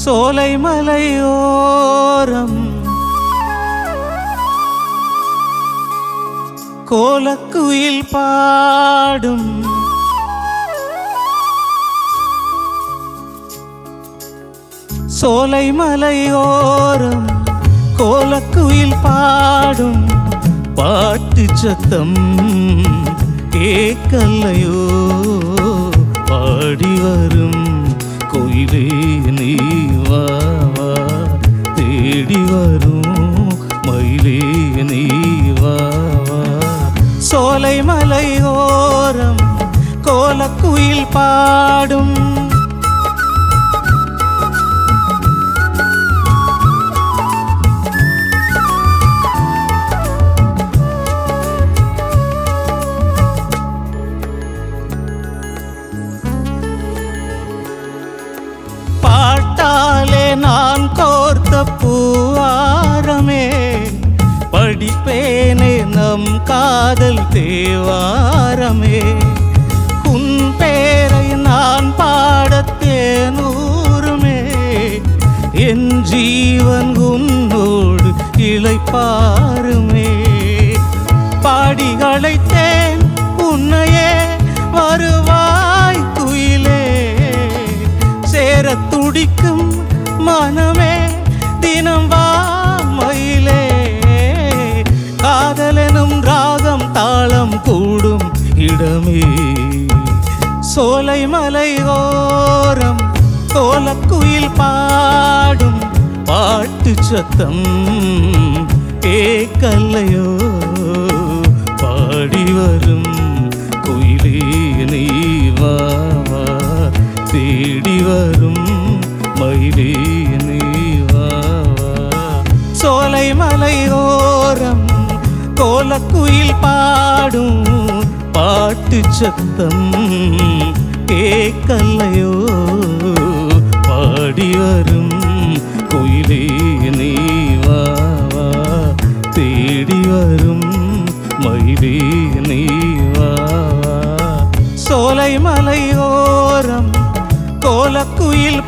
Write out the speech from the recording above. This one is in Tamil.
சோலை மலையோரம் கோலக்குயில் பாடும் சோலை மலையோரம் கோலக்குயில் பாடும் பாட்டு சத்தம் கேட்கலையோ பாடி வரும் கோயிலே நீ வா வா தேடி வரும் மயிலே நீ வா வா சோலை மலையோரம் கோலக்குயில் பாடும் பாட்டாலே நான் கோர்த்த பூவாரமே படிப்பேனே நம் காதல் தேவாரமே உன் பேரை நான் பாடத்தேனூருமே என் ஜீவன் உன்னோடு இளைப்பாருமே பாடி அழைத்தேன் உன்னையே வருவாய் குயிலே சேர துடிக்கும் மனமே தினம் வா மயிலே காதலெனும் ராகம் தாளம் கூடும் இடமே சோலை மலையோரம் கோலக்குயில் பாடும் பாட்டு சத்தம் கேட்கலையோ பாடி வரும் குயிலே நீ வா வா தேடி வரும் மயிலே நீ வா வா சோலை மலையோரம் கோலக்குயில் பாடும் பாட்டு சத்தம் கேட்கலையோ பாடி வரும் குயிலே நீ வா வா தேடி வரும் மயிலே நீ வா வா சோலை மலையோரம் கோலக்குயில்